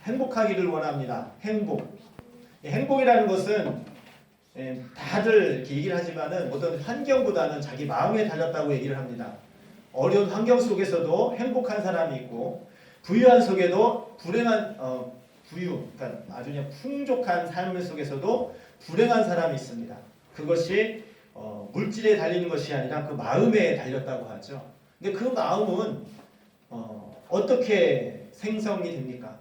행복하기를 원합니다. 행복. 행복이라는 것은 다들 이렇게 얘기를 하지만은 어떤 환경보다는 자기 마음에 달렸다고 얘기를 합니다. 어려운 환경 속에서도 행복한 사람이 있고 부유한 속에도 불행한 그러니까 아주 그냥 풍족한 삶 속에서도 불행한 사람이 있습니다. 그것이 물질에 달리는 것이 아니라 그 마음에 달렸다고 하죠. 근데 그 마음은 어떻게 생성이 됩니까?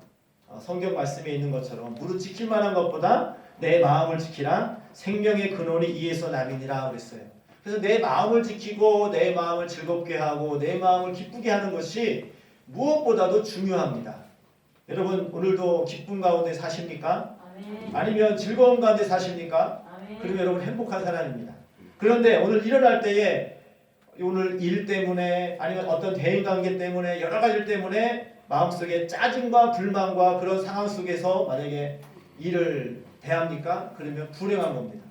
성경 말씀에 있는 것처럼 무릇 지킬 만한 것보다 내 마음을 지키라 생명의 근원이 이에서 남이니라 그랬어요. 그래서 내 마음을 지키고 내 마음을 즐겁게 하고 내 마음을 기쁘게 하는 것이 무엇보다도 중요합니다. 여러분 오늘도 기쁨 가운데 사십니까? 아멘. 아니면 즐거움 가운데 사십니까? 아멘. 그러면 여러분 행복한 사람입니다. 그런데 오늘 일어날 때에 오늘 일 때문에 아니면 어떤 대인관계 때문에 여러 가지 때문에 마음속에 짜증과 불만과 그런 상황 속에서 만약에 일을 대합니까? 그러면 불행한 겁니다.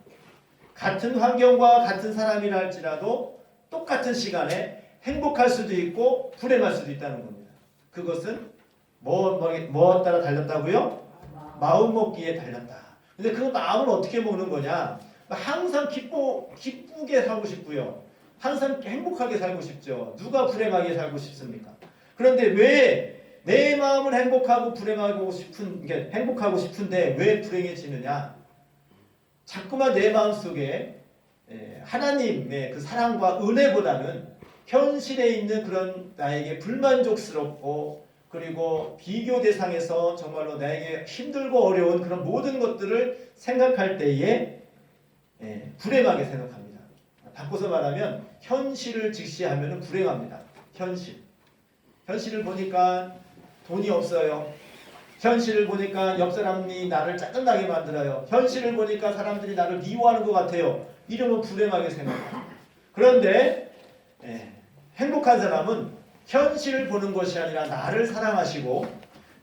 같은 환경과 같은 사람이라 할지라도 똑같은 시간에 행복할 수도 있고 불행할 수도 있다는 겁니다. 그것은 뭐 따라 달렸다고요? 마음 먹기에 달렸다. 근데 그 마음을 어떻게 먹는 거냐? 항상 기쁘게 살고 싶고요. 항상 행복하게 살고 싶죠. 누가 불행하게 살고 싶습니까? 그런데 왜 내 마음을 행복하고 행복하고 싶은데 왜 불행해지느냐? 자꾸만 내 마음속에 하나님의 그 사랑과 은혜보다는 현실에 있는 그런 나에게 불만족스럽고 그리고 비교 대상에서 정말로 나에게 힘들고 어려운 그런 모든 것들을 생각할 때에 불행하게 생각합니다. 바꿔서 말하면 현실을 직시하면 불행합니다. 현실을 보니까 돈이 없어요. 현실을 보니까 옆 사람이 나를 짜증나게 만들어요. 현실을 보니까 사람들이 나를 미워하는 것 같아요. 이러면 불행하게 생각합니다. 그런데 행복한 사람은 현실을 보는 것이 아니라 나를 사랑하시고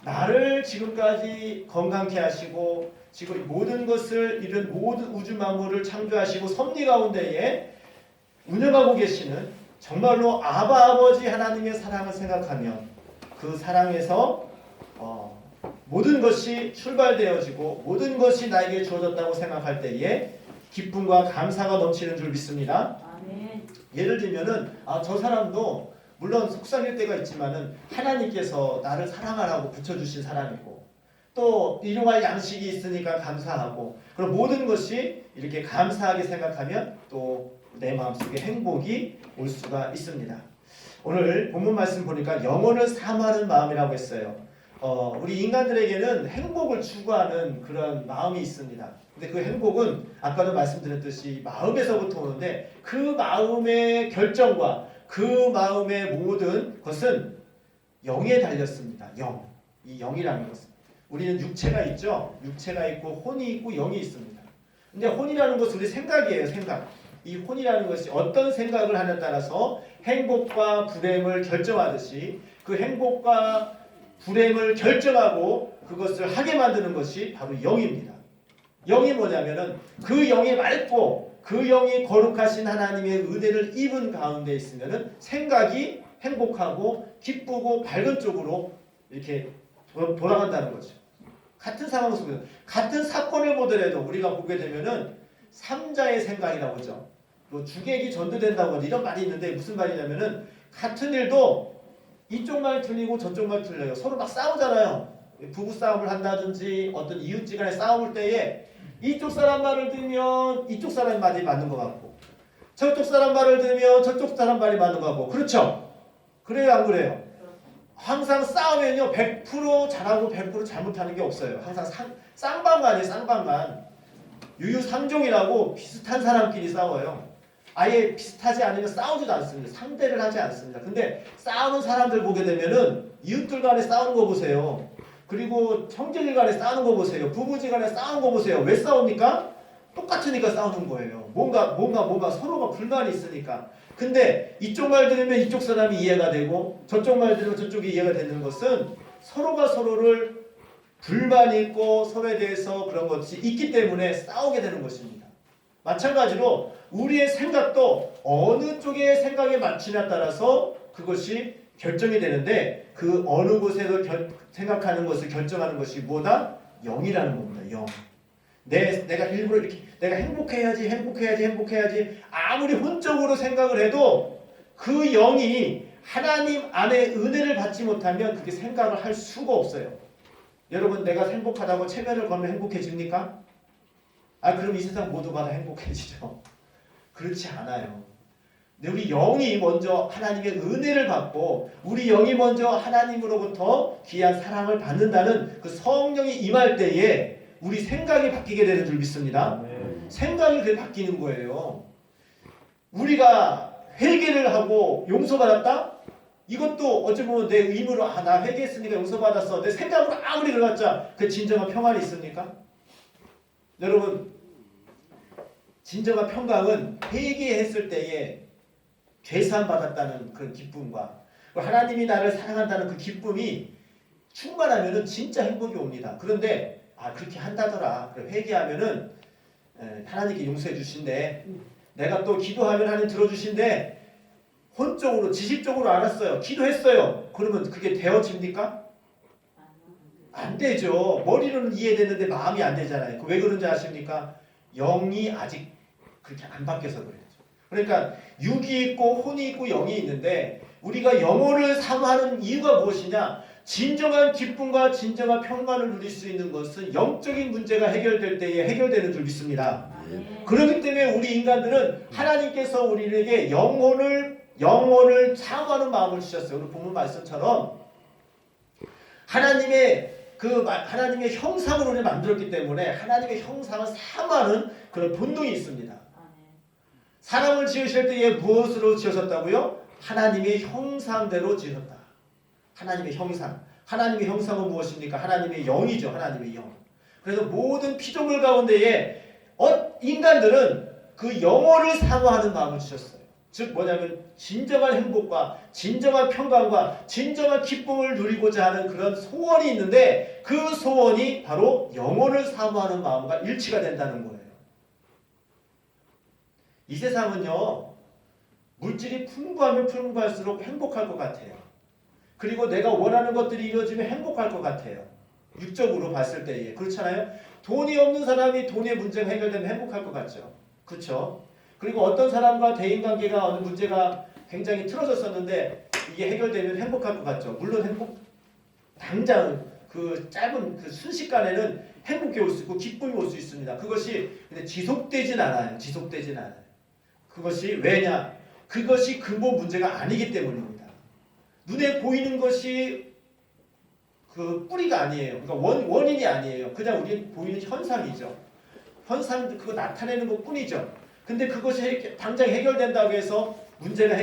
나를 지금까지 건강케 하시고 지금 모든 것을 이런 모든 우주 만물을 창조하시고 섭리 가운데에 운영하고 계시는 정말로 아버지 하나님의 사랑을 생각하면 그 사랑에서 모든 것이 출발되어지고 모든 것이 나에게 주어졌다고 생각할 때에 기쁨과 감사가 넘치는 줄 믿습니다. 아멘. 예를 들면은 저 사람도 물론 속상할 때가 있지만은 하나님께서 나를 사랑하라고 붙여주신 사람이고 또 일용할 양식이 있으니까 감사하고 그런 모든 것이 이렇게 감사하게 생각하면 또 내 마음속에 행복이 올 수가 있습니다. 오늘 본문 말씀 보니까 영혼을 사모하는 마음이라고 했어요. 우리 인간들에게는 행복을 추구하는 그런 마음이 있습니다. 근데 그 행복은 아까도 말씀드렸듯이 마음에서부터 오는데 그 마음의 결정과 그 마음의 모든 것은 영에 달렸습니다. 이 영이라는 것은 우리는 육체가 있죠. 육체가 있고 혼이 있고 영이 있습니다. 근데 혼이라는 것은 우리 생각이에요. 생각. 이 혼이라는 것이 어떤 생각을 하냐에 따라서 행복과 불행을 결정하듯이 그 행복과 불행을 결정하고 그것을 하게 만드는 것이 바로 영입니다. 영이 뭐냐면은 그 영이 맑고 그 영이 거룩하신 하나님의 은혜를 입은 가운데 있으면은 생각이 행복하고 기쁘고 밝은 쪽으로 이렇게 돌아간다는 거죠. 같은 상황 속에서 같은 사건을 보더라도 우리가 보게 되면은 삼자의 생각이라고 하죠. 또 주객이 전도된다고 하죠. 이런 말이 있는데 무슨 말이냐면은 같은 일도 이쪽 말 틀리고 저쪽 말 틀려요. 서로 막 싸우잖아요. 부부 싸움을 한다든지 어떤 이웃지간의 싸움을 때에 이쪽 사람 말을 들으면 이쪽 사람 말이 맞는 것 같고 저쪽 사람 말을 들으면 저쪽 사람 말이 맞는 것 같고 그렇죠? 그래요 안 그래요? 항상 싸우면요 100% 잘하고 100% 잘못하는 게 없어요. 항상 쌍방간이에요. 쌍방간. 유유상종이라고 비슷한 사람끼리 싸워요. 아예 비슷하지 않으면 싸우지도 않습니다. 상대를 하지 않습니다. 근데 싸우는 사람들 보게 되면은 이웃들 간에 싸우는 거 보세요. 그리고 형제들 간에 싸우는 거 보세요. 부부지 간에 싸우는 거 보세요. 왜 싸웁니까? 똑같으니까 싸우는 거예요. 뭔가 서로가 불만이 있으니까. 근데 이쪽 말 들으면 이쪽 사람이 이해가 되고 저쪽 말 들으면 저쪽이 이해가 되는 것은 서로가 서로를 불만이 있고 서로에 대해서 그런 것이 있기 때문에 싸우게 되는 것입니다. 마찬가지로 우리의 생각도 어느 쪽의 생각에 맞추냐에 따라서 그것이 결정이 되는데 그 어느 곳에서 생각하는 것을 결정하는 것이 뭐다? 영이라는 겁니다. 영. 내가 일부러 이렇게 내가 행복해야지 아무리 혼적으로 생각을 해도 그 영이 하나님 안에 은혜를 받지 못하면 그게 생각을 할 수가 없어요. 여러분 내가 행복하다고 체면을 걸면 행복해집니까? 그럼 이 세상 모두가 다 행복해지죠. 그렇지 않아요. 근데 우리 영이 먼저 하나님의 은혜를 받고 우리 영이 먼저 하나님으로부터 귀한 사랑을 받는다는 그 성령이 임할 때에 우리 생각이 바뀌게 되는 줄 믿습니다. 생각이 그게 바뀌는 거예요. 우리가 회개를 하고 용서받았다? 이것도 어찌 보면 내 의무로 나 회개했으니까 용서받았어. 내 생각으로 아무리 그래봤자 그 진정한 평안이 있습니까? 여러분 진정한 평강은 회개했을 때에 죄사함받았다는 그런 기쁨과 하나님이 나를 사랑한다는 그 기쁨이 충만하면은 진짜 행복이 옵니다. 그런데 그렇게 한다더라. 회개하면은 하나님께 용서해 주신대. 내가 또 기도하면 하나님 들어주신대. 혼적으로 지식적으로 알았어요. 기도했어요. 그러면 그게 되어집니까? 안 되죠. 머리로는 이해되는데 마음이 안 되잖아요. 왜 그런지 아십니까? 영이 아직 그렇게 안 바뀌어서 그래요. 그러니까 육이 있고 혼이 있고 영이 있는데 우리가 영혼을 사모하는 이유가 무엇이냐? 진정한 기쁨과 진정한 평안을 누릴 수 있는 것은 영적인 문제가 해결될 때에 해결되는 줄 믿습니다. 그렇기 때문에 우리 인간들은 하나님께서 우리에게 영혼을 사모하는 마음을 주셨어요. 오늘 본문 말씀처럼 하나님의 형상으로 우리를 만들었기 때문에 하나님의 형상을 사모하는 그런 본능이 있습니다. 사람을 지으실 때에 무엇으로 지으셨다고요? 하나님의 형상대로 지으셨다. 하나님의 형상. 하나님의 형상은 무엇입니까? 하나님의 영이죠. 하나님의 영. 그래서 모든 피조물 가운데에 인간들은 그 영혼을 사모하는 마음을 주셨어요. 즉 뭐냐면 진정한 행복과 진정한 평강과 진정한 기쁨을 누리고자 하는 그런 소원이 있는데 그 소원이 바로 영혼을 사모하는 마음과 일치가 된다는 거예요. 이 세상은요. 물질이 풍부하면 풍부할수록 행복할 것 같아요. 그리고 내가 원하는 것들이 이루어지면 행복할 것 같아요. 육적으로 봤을 때에. 그렇잖아요. 돈이 없는 사람이 돈의 문제가 해결되면 행복할 것 같죠. 그렇죠. 그리고 어떤 사람과 대인관계가 어느 문제가 굉장히 틀어졌었는데 이게 해결되면 행복할 것 같죠. 물론 당장 그 짧은 그 순식간에는 행복이 올 수 있고 기쁨이 올 수 있습니다. 그것이 근데 지속되진 않아요. 그것이 왜냐? 그것이 근본 문제가 아니기 때문입니다. 눈에 보이는 것이 그 뿌리가 아니에요. 그러니까 원인이 아니에요. 그냥 우리 보이는 현상이죠. 현상 그거 나타내는 것뿐이죠. 근데 그것이 당장 해결된다고 해서 문제가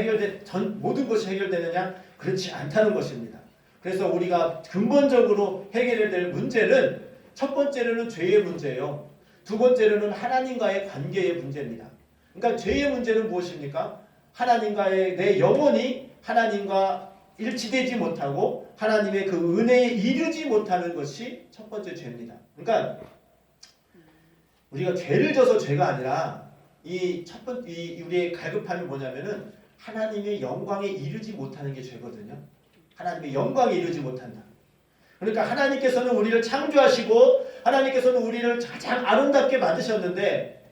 모든 것이 해결되느냐? 그렇지 않다는 것입니다. 그래서 우리가 근본적으로 해결해야 될 문제는 첫 번째로는 죄의 문제예요. 두 번째로는 하나님과의 관계의 문제입니다. 그러니까 죄의 문제는 무엇입니까? 하나님과의 내 영혼이 하나님과 일치되지 못하고 하나님의 그 은혜에 이르지 못하는 것이 첫 번째 죄입니다. 그러니까 우리가 죄를 져서 죄가 아니라 우리의 갈급함이 뭐냐면은 하나님의 영광에 이르지 못하는 게 죄거든요. 하나님의 영광에 이르지 못한다. 그러니까 하나님께서는 우리를 창조하시고 하나님께서는 우리를 가장 아름답게 만드셨는데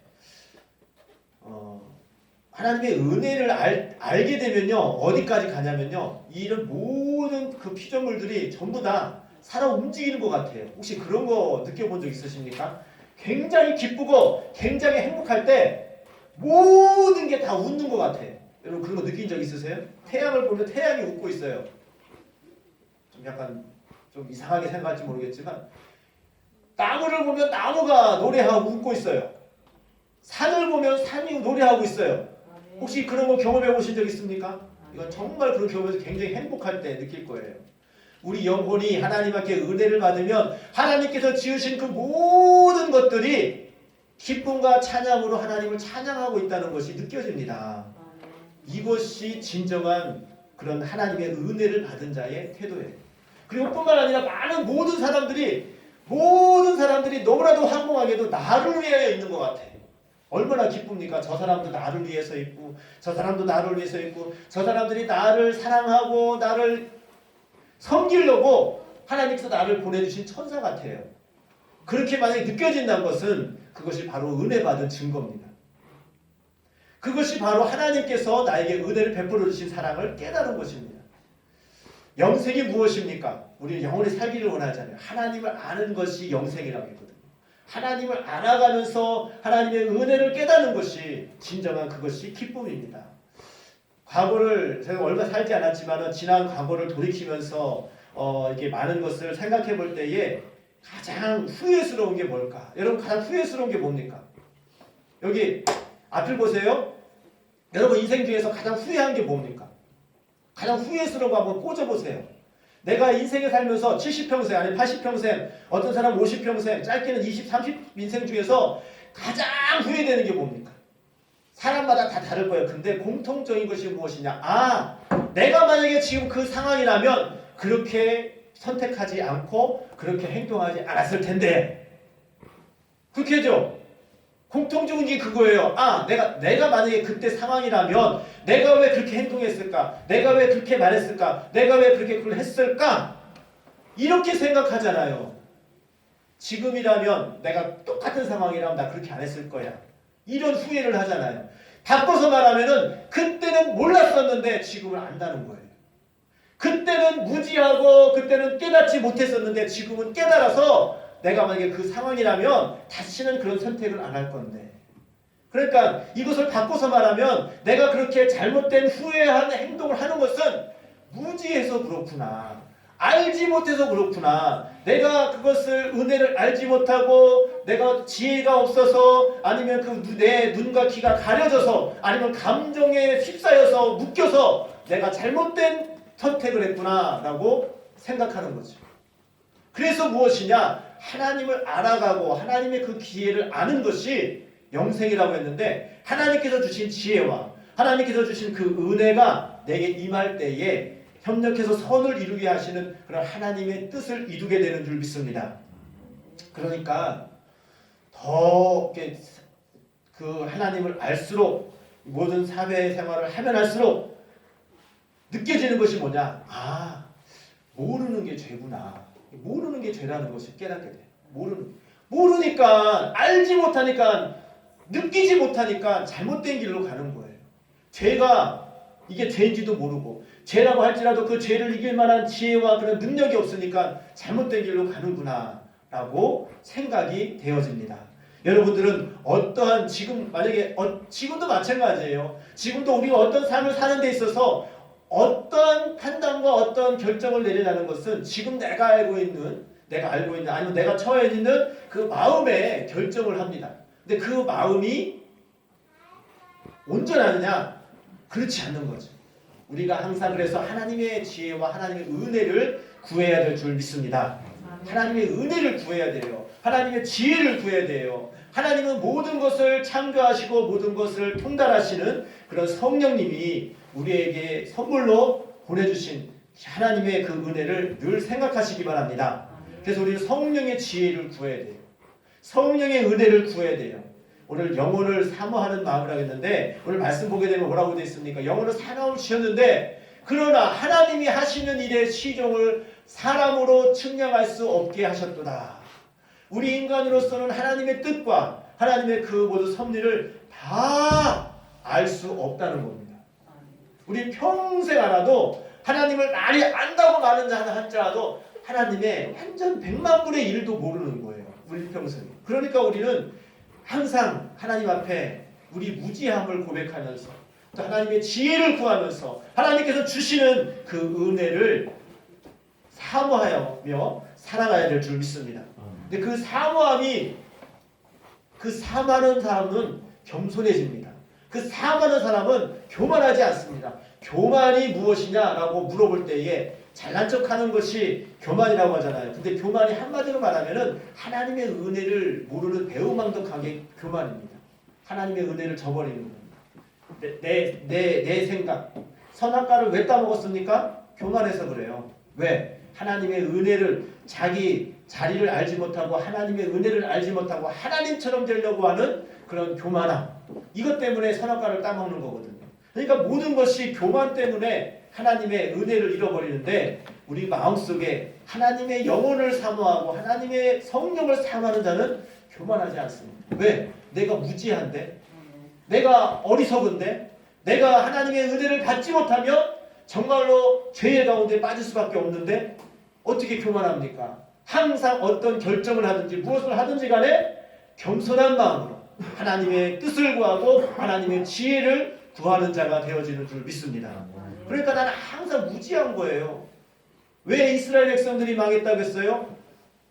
하나님의 은혜를 알게 되면요. 어디까지 가냐면요. 이런 모든 그 피조물들이 전부 다 살아 움직이는 것 같아요. 혹시 그런 거 느껴본 적 있으십니까? 굉장히 기쁘고 굉장히 행복할 때 모든 게 다 웃는 것 같아요. 여러분 그런 거 느낀 적 있으세요? 태양을 보면 태양이 웃고 있어요. 좀 약간 좀 이상하게 생각할지 모르겠지만 나무를 보면 나무가 노래하고 웃고 있어요. 산을 보면 산이 노래하고 있어요. 혹시 그런 거 경험해 보신 적 있습니까? 이건 정말 그런 경험에서 굉장히 행복할 때 느낄 거예요. 우리 영혼이 하나님께 은혜를 받으면 하나님께서 지으신 그 모든 것들이 기쁨과 찬양으로 하나님을 찬양하고 있다는 것이 느껴집니다. 이것이 진정한 그런 하나님의 은혜를 받은 자의 태도예요. 그리고 뿐만 아니라 모든 사람들이 너무나도 황공하게도 나를 위하여 있는 것 같아요. 얼마나 기쁩니까? 저 사람도 나를 위해서 있고 저 사람도 나를 위해서 있고 저 사람들이 나를 사랑하고 나를 섬기려고 하나님께서 나를 보내주신 천사 같아요. 그렇게 만약에 느껴진다는 것은 그것이 바로 은혜 받은 증거입니다. 그것이 바로 하나님께서 나에게 은혜를 베풀어 주신 사랑을 깨달은 것입니다. 영생이 무엇입니까? 우리는 영원히 살기를 원하잖아요. 하나님을 아는 것이 영생이라고 했거든요. 하나님을 알아가면서 하나님의 은혜를 깨닫는 것이 진정한 그것이 기쁨입니다. 과거를 제가 얼마 살지 않았지만 지난 과거를 돌이키면서 이렇게 많은 것을 생각해 볼 때에 가장 후회스러운 게 뭘까? 여러분 가장 후회스러운 게 뭡니까? 여기 앞을 보세요. 여러분 인생 중에서 가장 후회한 게 뭡니까? 가장 후회스러운 거 한번 꽂아보세요. 내가 인생에 살면서 70평생 아니 80평생 어떤 사람 50평생 짧게는 20, 30 인생 중에서 가장 후회되는 게 뭡니까? 사람마다 다 다를 거예요. 근데 공통적인 것이 무엇이냐? 아, 내가 만약에 지금 그 상황이라면 그렇게 선택하지 않고 그렇게 행동하지 않았을 텐데. 그렇게 하죠? 공통적인 게 그거예요. 아, 내가 만약에 그때 상황이라면 내가 왜 그렇게 행동했을까? 내가 왜 그렇게 말했을까? 내가 왜 그렇게 그걸 했을까? 이렇게 생각하잖아요. 지금이라면 내가 똑같은 상황이라면 나 그렇게 안 했을 거야. 이런 후회를 하잖아요. 바꿔서 말하면은 그때는 몰랐었는데 지금은 안다는 거예요. 그때는 무지하고 그때는 깨닫지 못했었는데 지금은 깨달아서 내가 만약에 그 상황이라면 다시는 그런 선택을 안 할 건데. 그러니까 이것을 바꿔서 말하면 내가 그렇게 잘못된 후회한 행동을 하는 것은 무지해서 그렇구나. 알지 못해서 그렇구나. 내가 그것을 은혜를 알지 못하고 내가 지혜가 없어서 아니면 그 내 눈과 귀가 가려져서 아니면 감정에 휩싸여서 묶여서 내가 잘못된 선택을 했구나라고 생각하는 거죠. 그래서 무엇이냐? 하나님을 알아가고 하나님의 그 기회를 아는 것이 영생이라고 했는데 하나님께서 주신 지혜와 하나님께서 주신 그 은혜가 내게 임할 때에 협력해서 선을 이루게 하시는 그런 하나님의 뜻을 이루게 되는 줄 믿습니다. 그러니까 더 그 하나님을 알수록 모든 사회생활을 하면 할수록 느껴지는 것이 뭐냐? 아, 모르는 게 죄구나. 모르는 게 죄라는 것을 깨닫게 돼. 모르니까 알지 못하니까 느끼지 못하니까 잘못된 길로 가는 거예요. 죄가 이게 죄인지도 모르고 죄라고 할지라도 그 죄를 이길 만한 지혜와 그런 능력이 없으니까 잘못된 길로 가는구나 라고 생각이 되어집니다. 여러분들은 어떠한 지금 만약에 지금도 마찬가지예요. 지금도 우리가 어떤 삶을 사는 데 있어서 어떤 판단과 어떤 결정을 내리라는 것은 지금 내가 알고 있는 아니면 내가 처해 있는 그 마음에 결정을 합니다. 근데 그 마음이 온전하느냐? 그렇지 않는 거죠. 우리가 항상 그래서 하나님의 지혜와 하나님의 은혜를 구해야 될 줄 믿습니다. 하나님의 은혜를 구해야 돼요. 하나님의 지혜를 구해야 돼요. 하나님은 모든 것을 창조하시고 모든 것을 통달하시는 그런 성령님이 우리에게 선물로 보내주신 하나님의 그 은혜를 늘 생각하시기 바랍니다. 그래서 우리는 성령의 지혜를 구해야 돼요. 성령의 은혜를 구해야 돼요. 오늘 영혼을 사모하는 마음이라고 했는데 오늘 말씀 보게 되면 뭐라고 되어 있습니까? 영혼을 사랑을 주셨는데 그러나 하나님이 하시는 일의 시종을 사람으로 측량할 수 없게 하셨도다. 우리 인간으로서는 하나님의 뜻과 하나님의 그 모든 섭리를 다 알 수 없다는 겁니다. 우리 평생 알아도 하나님을 많이 안다고 말은 한자라도 하나님의 완전 100만 분의 1도 모르는 거예요. 우리 평생. 그러니까 우리는 항상 하나님 앞에 우리 무지함을 고백하면서 또 하나님의 지혜를 구하면서 하나님께서 주시는 그 은혜를 사모하며 살아가야 될 줄 믿습니다. 근데 그 사모함이 그 사모하는 사람은 겸손해집니다. 그 사모하는 사람은 교만하지 않습니다. 교만이 무엇이냐라고 물어볼 때에 잘난 척하는 것이 교만이라고 하잖아요. 근데 교만이 한마디로 말하면은 하나님의 은혜를 모르는 배은망덕한 게 교만입니다. 하나님의 은혜를 저버리는 겁니다. 내 생각. 선악과를 왜 따먹었습니까? 교만해서 그래요. 왜? 하나님의 은혜를 자기 자리를 알지 못하고 하나님의 은혜를 알지 못하고 하나님처럼 되려고 하는 그런 교만함. 이것 때문에 선악과를 따먹는 거거든요. 그러니까 모든 것이 교만 때문에 하나님의 은혜를 잃어버리는데 우리 마음속에 하나님의 영혼을 사모하고 하나님의 성령을 사모하는 자는 교만하지 않습니다. 왜? 내가 무지한데? 내가 어리석은데? 내가 하나님의 은혜를 받지 못하면 정말로 죄의 가운데 빠질 수밖에 없는데 어떻게 교만합니까? 항상 어떤 결정을 하든지 무엇을 하든지 간에 겸손한 마음으로 하나님의 뜻을 구하고 하나님의 지혜를 구하는 자가 되어지는 줄 믿습니다. 그러니까 나는 항상 무지한 거예요. 왜 이스라엘 백성들이 망했다고 했어요?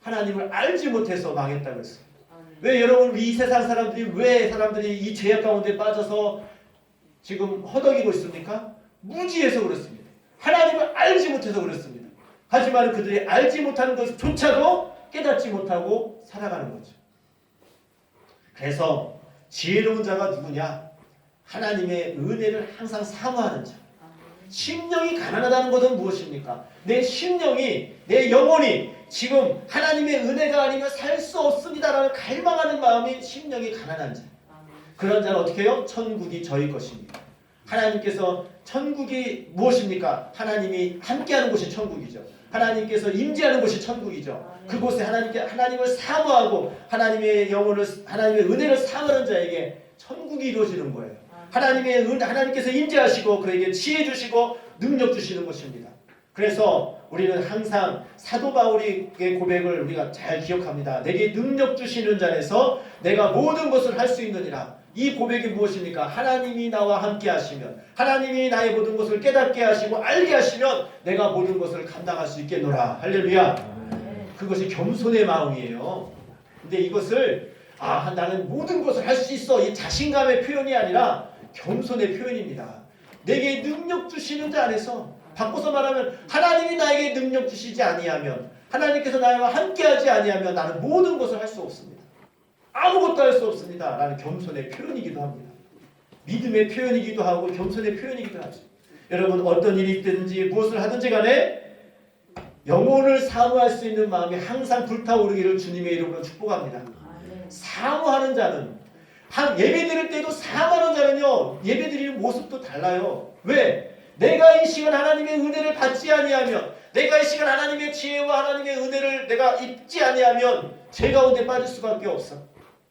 하나님을 알지 못해서 망했다고 했어요. 왜 여러분 이 세상 사람들이 왜 사람들이 이 죄악 가운데 빠져서 지금 허덕이고 있습니까? 무지해서 그렇습니다. 하나님을 알지 못해서 그렇습니다. 하지만 그들이 알지 못하는 것조차도 깨닫지 못하고 살아가는 거죠. 그래서 지혜로운 자가 누구냐? 하나님의 은혜를 항상 사모하는 자. 심령이 가난하다는 것은 무엇입니까? 내 심령이, 내 영혼이 지금 하나님의 은혜가 아니면 살 수 없습니다라는 갈망하는 마음이 심령이 가난한 자. 그런 자는 어떻게 해요? 천국이 저희 것입니다. 하나님께서 천국이 무엇입니까? 하나님이 함께하는 곳이 천국이죠. 하나님께서 임재하는 곳이 천국이죠. 그곳에 하나님을 사모하고 하나님의 영혼을 하나님의 은혜를 사모하는 자에게 천국이 이루어지는 거예요. 하나님께서 임재하시고 그에게 지혜 주시고 능력 주시는 것입니다. 그래서 우리는 항상 사도 바울의 고백을 우리가 잘 기억합니다. 내게 능력 주시는 자에서 내가 모든 것을 할 수 있느니라. 이 고백이 무엇입니까? 하나님이 나와 함께 하시면, 하나님이 나의 모든 것을 깨닫게 하시고 알게 하시면 내가 모든 것을 감당할 수 있겠노라. 할렐루야. 그것이 겸손의 마음이에요. 근데 이것을 나는 모든 것을 할 수 있어, 이 자신감의 표현이 아니라 겸손의 표현입니다. 내게 능력 주시는 자 안에서, 바꿔서 말하면 하나님이 나에게 능력 주시지 아니하면, 하나님께서 나와 함께하지 아니하면 나는 모든 것을 할 수 없습니다. 아무것도 할 수 없습니다. 라는 겸손의 표현이기도 합니다. 믿음의 표현이기도 하고 겸손의 표현이기도 하죠. 여러분 어떤 일이 있든지 무엇을 하든지 간에 영혼을 사모할 수 있는 마음이 항상 불타오르기를 주님의 이름으로 축복합니다. 사모하는 자는, 예배 드릴 때도 사모하는 자는요, 예배 드리는 모습도 달라요. 왜? 내가 이 시간 하나님의 은혜를 받지 아니하면, 내가 이 시간 하나님의 지혜와 하나님의 은혜를 내가 입지 아니하면 죄 가운데 빠질 수밖에 없어.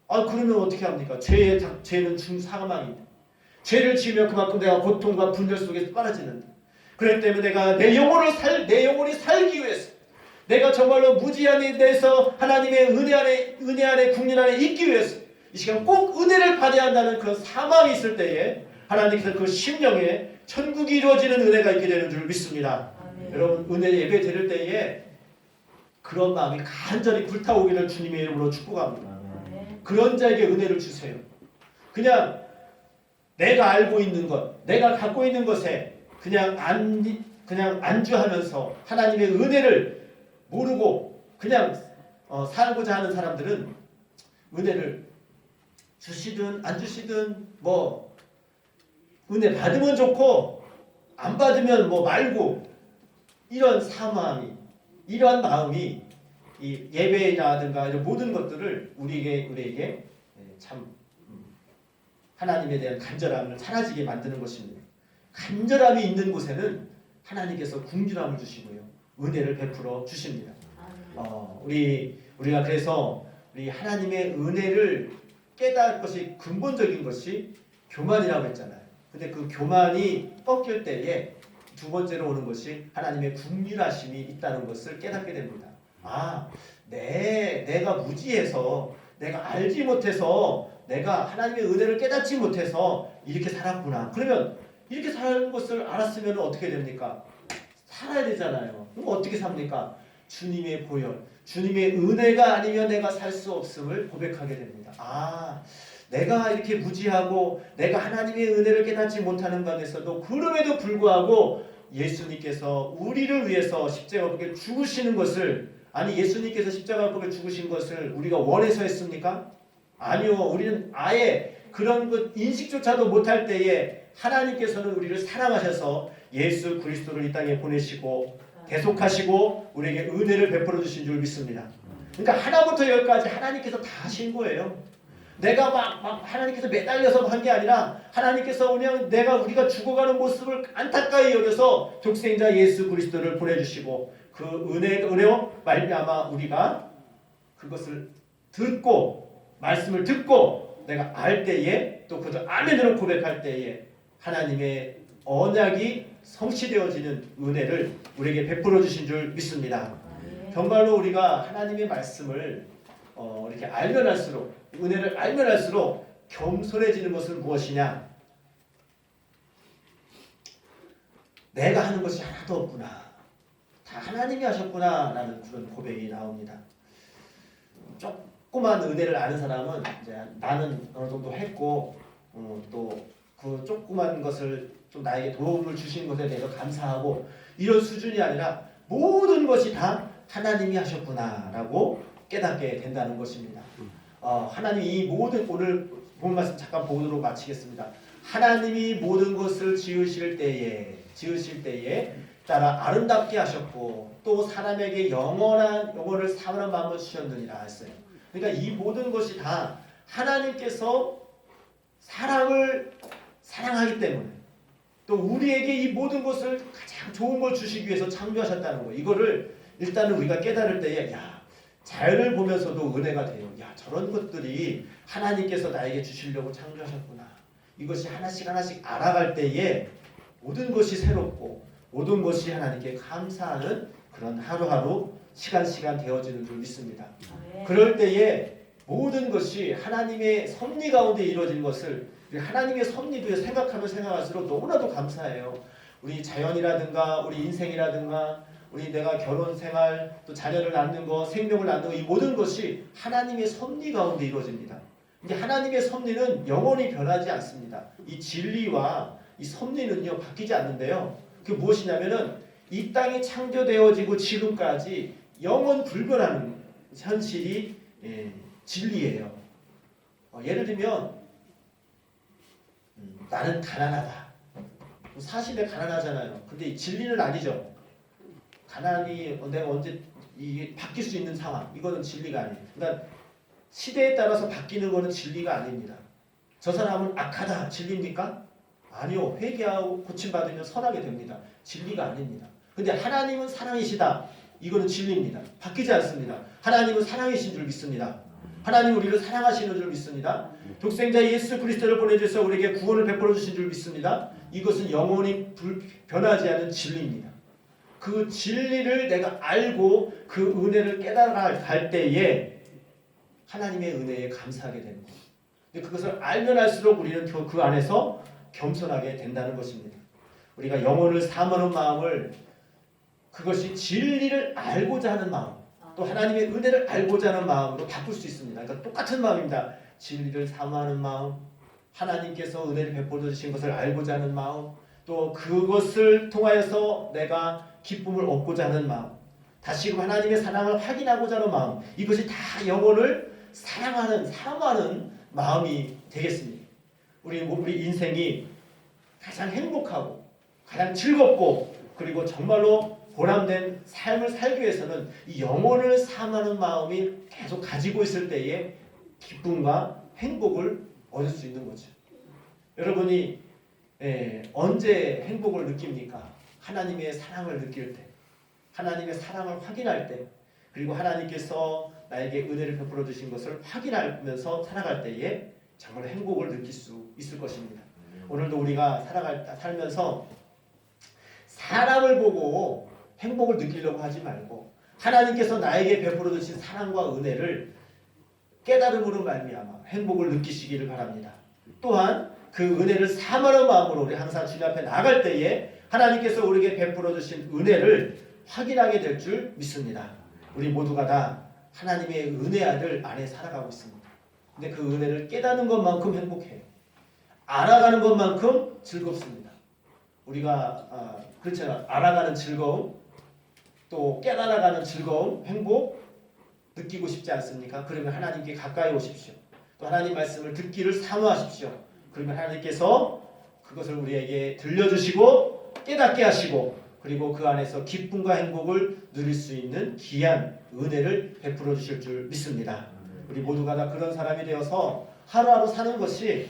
그러면 어떻게 합니까? 죄는 중사망입니다. 죄를 지으면 그만큼 내가 고통과 분별 속에서 빠져지는데, 그렇기 때문에 내가 내 영혼이 살기 위해서, 내가 정말로 무지한 데 대해서 하나님의 은혜 안에 국민 안에 있기 위해서 이 시간 꼭 은혜를 받아야 한다는 그런 사망이 있을 때에 하나님께서 그 심령에 천국이 이루어지는 은혜가 있게 되는 줄 믿습니다. 여러분 은혜 예배 드릴 때에 그런 마음이 간절히 불타오기를 주님의 이름으로 축복합니다. 그런 자에게 은혜를 주세요. 그냥 내가 알고 있는 것, 내가 갖고 있는 것에 그냥 안주하면서 하나님의 은혜를 모르고 그냥 살고자 하는 사람들은 은혜를 주시든 안 주시든 은혜 받으면 좋고 안 받으면 말고, 이런 사모함이, 이러한 마음이 이 예배라든가 이런 모든 것들을 우리에게 참 하나님에 대한 간절함을 사라지게 만드는 것입니다. 간절함이 있는 곳에는 하나님께서 궁휼함을 주시고요, 은혜를 베풀어 주십니다. 우리가 그래서 우리 하나님의 은혜를 깨달을 것이 근본적인 것이 교만이라고 했잖아요. 근데 그 교만이 꺾일 때에 두 번째로 오는 것이 하나님의 궁휼하심이 있다는 것을 깨닫게 됩니다. 내가 무지해서, 내가 알지 못해서, 내가 하나님의 은혜를 깨닫지 못해서 이렇게 살았구나. 그러면 이렇게 사는 것을 알았으면 어떻게 됩니까? 살아야 되잖아요. 그럼 어떻게 삽니까? 주님의 보혈, 주님의 은혜가 아니면 내가 살 수 없음을 고백하게 됩니다. 내가 이렇게 무지하고 내가 하나님의 은혜를 깨닫지 못하는 가운데서도 그럼에도 불구하고 예수님께서 우리를 위해서 십자가에 죽으시는 것을, 예수님께서 십자가에 죽으신 것을 우리가 원해서 했습니까? 아니요. 우리는 아예 그런 것 인식조차도 못할 때에 하나님께서는 우리를 사랑하셔서 예수 그리스도를 이 땅에 보내시고 계속하시고 우리에게 은혜를 베풀어 주신 줄 믿습니다. 그러니까 하나부터 열까지 하나님께서 다 하신 거예요. 내가 막 하나님께서 매달려서 한 게 아니라 하나님께서 그냥 우리가 죽어가는 모습을 안타까이 여겨서 독생자 예수 그리스도를 보내주시고 그 은혜로 말미암아 우리가 그것을 듣고 말씀을 듣고 내가 알 때에 또 그저 아멘으로 고백할 때에 하나님의 언약이 성취되어지는 은혜를 우리에게 베풀어 주신 줄 믿습니다. 정말로 우리가 하나님의 말씀을 이렇게 알면 할수록 은혜를 알면 할수록 겸손해지는 것은 무엇이냐? 내가 하는 것이 하나도 없구나. 다 하나님이 하셨구나 라는 그런 고백이 나옵니다. 조그만 은혜를 아는 사람은 이제 나는 어느 정도 했고 또 그 조그만 것을 좀 나에게 도움을 주신 것에 대해서 감사하고 이런 수준이 아니라 모든 것이 다 하나님이 하셨구나라고 깨닫게 된다는 것입니다. 하나님 이 모든 오늘 본 말씀 잠깐 보도록 마치겠습니다. 하나님이 모든 것을 지으실 때에 따라 아름답게 하셨고 또 사람에게 영원을 사랑하는 마음을 주셨느니라 했어요. 그러니까 이 모든 것이 다 하나님께서 사람을 사랑하기 때문에 또 우리에게 이 모든 것을 가장 좋은 걸 주시기 위해서 창조하셨다는 거. 이거를 일단은 우리가 깨달을 때에 자연을 보면서도 은혜가 돼요. 저런 것들이 하나님께서 나에게 주시려고 창조하셨구나. 이것이 하나씩 알아갈 때에 모든 것이 새롭고 모든 것이 하나님께 감사하는 그런 하루하루 시간 되어지는 줄 믿습니다. 그럴 때에 모든 것이 하나님의 섭리 가운데 이루어진 것을 하나님의 섭리도 생각하면 생각할수록 너무나도 감사해요. 우리 자연이라든가 우리 인생이라든가 우리 내가 결혼 생활 또 자녀를 낳는 것 생명을 낳는 것 이 모든 것이 하나님의 섭리 가운데 이루어집니다. 근데 하나님의 섭리는 영원히 변하지 않습니다. 이 진리와 이 섭리는요 바뀌지 않는데요. 그게 무엇이냐면은 이 땅이 창조되어지고 지금까지 영원 불변하는 현실이 진리예요. 예를 들면 나는 가난하다. 사실에 가난하잖아요. 근데 이 진리는 아니죠. 가난이 내가 언제 이게 바뀔 수 있는 상황. 이거는 진리가 아니에요. 그러니까 시대에 따라서 바뀌는 거는 진리가 아닙니다. 저 사람은 악하다. 진리입니까? 아니요. 회개하고 고침받으면 선하게 됩니다. 진리가 아닙니다. 근데 하나님은 사랑이시다. 이거는 진리입니다. 바뀌지 않습니다. 하나님은 사랑이신 줄 믿습니다. 하나님 우리를 사랑하시는 줄 믿습니다. 독생자 예수 그리스도를 보내주셔서 우리에게 구원을 베풀어 주신 줄 믿습니다. 이것은 영원히 변하지 않는 진리입니다. 그 진리를 내가 알고 그 은혜를 깨달아갈 때에 하나님의 은혜에 감사하게 되는 거예요. 근데 그것을 알면 알수록 우리는 그 안에서 겸손하게 된다는 것입니다. 우리가 영혼을 사모하는 마음을 그것이 진리를 알고자 하는 마음 또 하나님의 은혜를 알고자 하는 마음으로 바꿀 수 있습니다. 그러니까 똑같은 마음입니다. 진리를 사모하는 마음, 하나님께서 은혜를 베풀어 주신 것을 알고자 하는 마음, 또 그것을 통하여서 내가 기쁨을 얻고자 하는 마음, 다시금 하나님의 사랑을 확인하고자 하는 마음, 이것이 다 영혼을 사랑하는 마음이 되겠습니다. 우리 인생이 가장 행복하고 가장 즐겁고 그리고 정말로 보람된 삶을 살기 위해서는 이 영혼을 사모하는 마음이 계속 가지고 있을 때에 기쁨과 행복을 얻을 수 있는 거죠. 여러분이 언제 행복을 느낍니까? 하나님의 사랑을 느낄 때, 하나님의 사랑을 확인할 때, 그리고 하나님께서 나에게 은혜를 베풀어 주신 것을 확인하면서 살아갈 때에 정말 행복을 느낄 수 있을 것입니다. 오늘도 우리가 살면서 사람을 보고 행복을 느끼려고 하지 말고 하나님께서 나에게 베풀어 주신 사랑과 은혜를 깨달음으로 말미암아 행복을 느끼시기를 바랍니다. 또한 그 은혜를 사모하는 마음으로 우리 항상 주님 앞에 나갈 때에 하나님께서 우리에게 베풀어 주신 은혜를 확인하게 될 줄 믿습니다. 우리 모두가 다 하나님의 은혜 안에 살아가고 있습니다. 근데 그 은혜를 깨닫는 것만큼 행복해요. 알아가는 것만큼 즐겁습니다. 우리가 그렇잖아요. 알아가는 즐거움, 또 깨달아가는 즐거움, 행복 느끼고 싶지 않습니까? 그러면 하나님께 가까이 오십시오. 또 하나님 말씀을 듣기를 사모하십시오. 그러면 하나님께서 그것을 우리에게 들려주시고 깨닫게 하시고 그리고 그 안에서 기쁨과 행복을 누릴 수 있는 귀한 은혜를 베풀어 주실 줄 믿습니다. 우리 모두가 다 그런 사람이 되어서 하루하루 사는 것이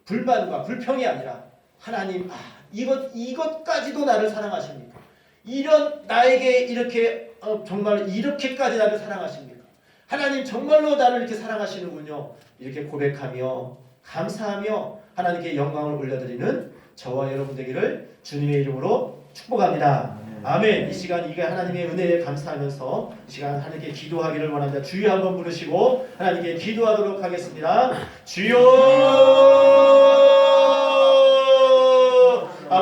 불만과 불평이 아니라 하나님, 이것까지도 나를 사랑하십니까? 이런 나에게 이렇게 정말 이렇게까지 나를 사랑하십니까? 하나님 정말로 나를 이렇게 사랑하시는군요. 이렇게 고백하며 감사하며 하나님께 영광을 올려드리는 저와 여러분 되기를 주님의 이름으로 축복합니다. 아멘. 이 시간 이게 하나님의 은혜에 감사하면서 이 시간 하나님께 기도하기를 원합니다. 주여 한번 부르시고 하나님께 기도하도록 하겠습니다. 주여